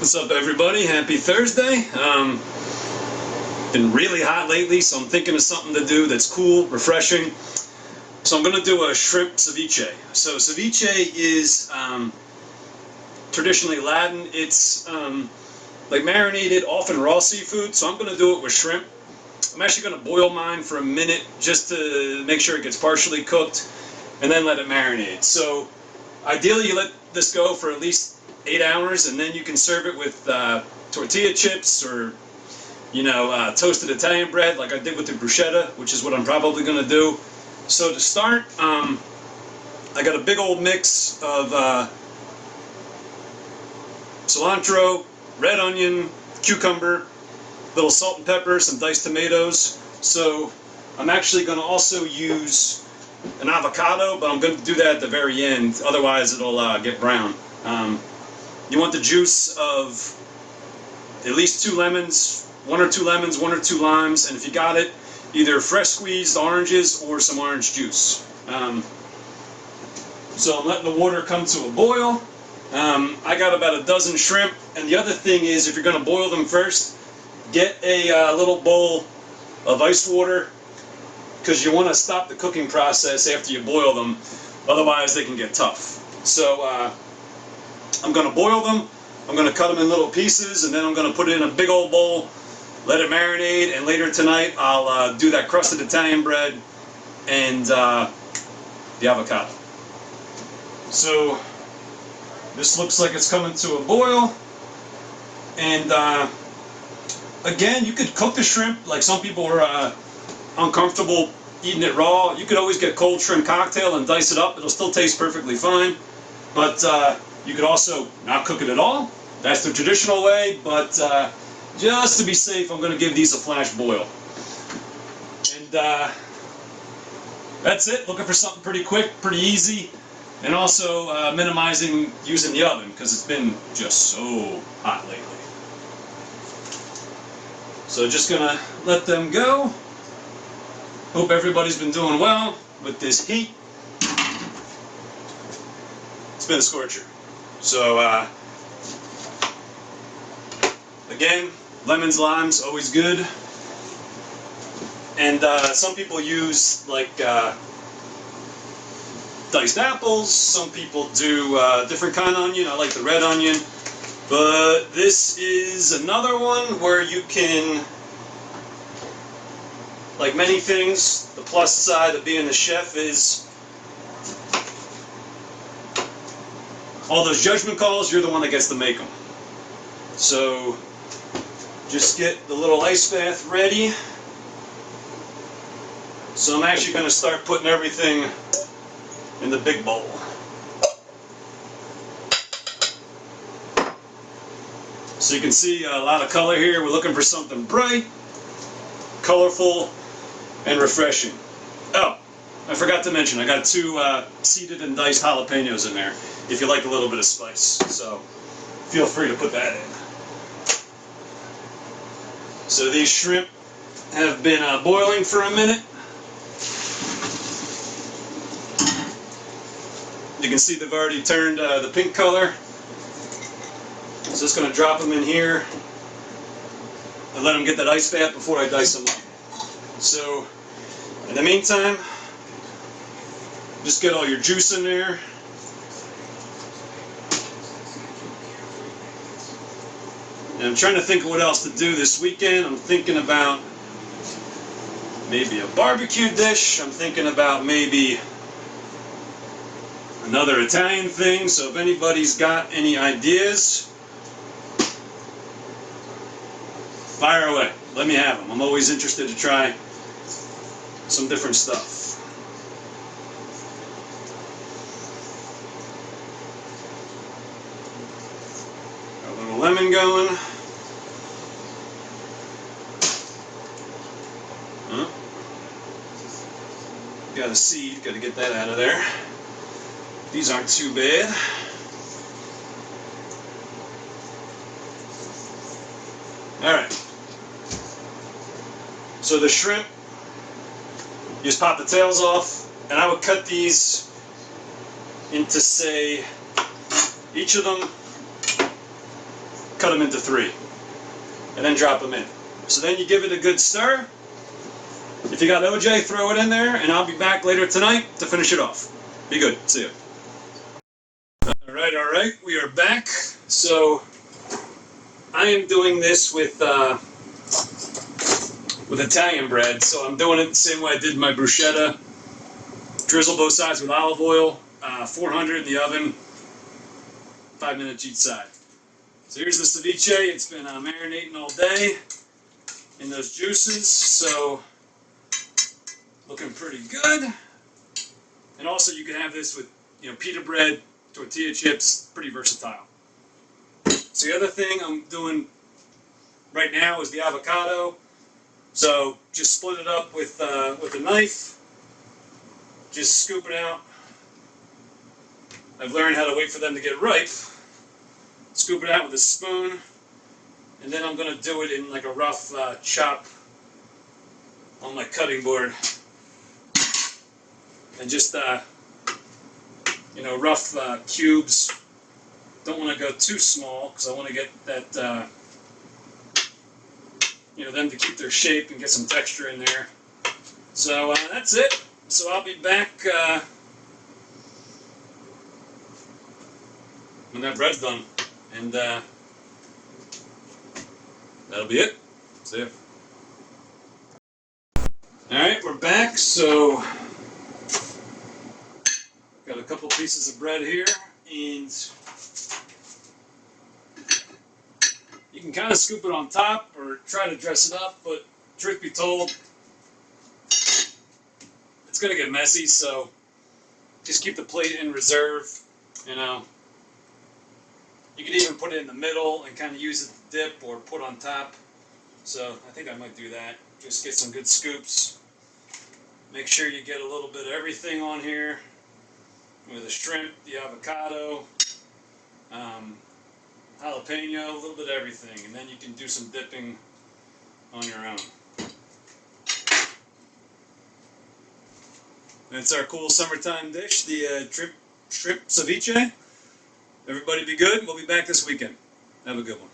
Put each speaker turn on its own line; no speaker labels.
What's up, everybody? Happy Thursday. Been really hot lately, so I'm thinking of something to do that's cool, refreshing. So I'm going to do a shrimp ceviche. So ceviche is traditionally Latin. It's like marinated, often raw seafood, so I'm going to do it with shrimp. I'm actually going to boil mine for a minute just to make sure it gets partially cooked and then let it marinate. So ideally you let this go for at least 8 hours, and then you can serve it with tortilla chips or toasted Italian bread like I did with the bruschetta, which is what I'm probably going to do. So to start, I got a big old mix of cilantro, red onion, cucumber, little salt and pepper, some diced tomatoes. So I'm actually going to also use an avocado, but I'm going to do that at the very end, otherwise it'll get brown. You want the juice of at least 2 lemons, 1 or 2 lemons, 1 or 2 limes, and if you got it, either fresh squeezed oranges or some orange juice. So I'm letting the water come to a boil. I got about a dozen shrimp, and the other thing is, if you're going to boil them first, get a little bowl of ice water, because you want to stop the cooking process after you boil them, otherwise they can get tough. So I'm going to boil them, I'm going to cut them in little pieces, and then I'm going to put it in a big old bowl, let it marinate, and later tonight I'll do that crusted Italian bread and the avocado. So this looks like it's coming to a boil, and again, you could cook the shrimp. Like some people are uncomfortable eating it raw. You could always get cold shrimp cocktail and dice it up. It'll still taste perfectly fine, but you could also not cook it at all. That's the traditional way, but just to be safe, I'm going to give these a flash boil. And that's it. Looking for something pretty quick, pretty easy, and also minimizing using the oven because it's been just so hot lately. So just going to let them go. Hope everybody's been doing well with this heat. It's been a scorcher. So again, lemons, limes, always good. And some people use like diced apples. Some people do different kind of onion. I like the red onion. But this is another one where you can, like many things, the plus side of being a chef is all those judgment calls, you're the one that gets to make them. So just get the little ice bath ready. So I'm actually going to start putting everything in the big bowl. So you can see a lot of color here. We're looking for something bright, colorful, and refreshing. Oh, I forgot to mention, I got 2 seeded and diced jalapenos in there, if you like a little bit of spice. So feel free to put that in. So these shrimp have been boiling for a minute. You can see they've already turned the pink color. So just going to drop them in here and let them get that ice bath before I dice them up. So in the meantime, just get all your juice in there. And I'm trying to think of what else to do this weekend. I'm thinking about maybe a barbecue dish. I'm thinking about maybe another Italian thing. So if anybody's got any ideas, fire away. Let me have them. I'm always interested to try some different stuff. Got a little lemon going. Got a seed, got to get that out of there. These aren't too bad. Alright. So the shrimp, you just pop the tails off, and I would cut these into, say, each of them cut them into 3, and then drop them in. So then you give it a good stir. If you got OJ, throw it in there, and I'll be back later tonight to finish it off. Be good. See ya. All right. We are back. So I am doing this with Italian bread. So I'm doing it the same way I did my bruschetta. Drizzle both sides with olive oil. 400 in the oven. 5 minutes each side. So here's the ceviche. It's been marinating all day in those juices. So looking pretty good. And also you can have this with, pita bread, tortilla chips, pretty versatile. So the other thing I'm doing right now is the avocado. So just split it up with a knife. Just scoop it out. I've learned how to wait for them to get ripe. Scoop it out with a spoon. And then I'm going to do it in like a rough chop on my cutting board. And just, rough cubes. Don't want to go too small because I want to get that, them to keep their shape and get some texture in there. So that's it. So I'll be back when that bread's done. And that'll be it. See ya. Alright, we're back. So got a couple pieces of bread here, and you can kind of scoop it on top or try to dress it up, but truth be told, it's going to get messy, so just keep the plate in reserve. You could even put it in the middle and kind of use it to dip or put on top. So I think I might do that. Just get some good scoops. Make sure you get a little bit of everything on here. With the shrimp, the avocado, jalapeno, a little bit of everything. And then you can do some dipping on your own. That's our cool summertime dish, the shrimp ceviche. Everybody be good. We'll be back this weekend. Have a good one.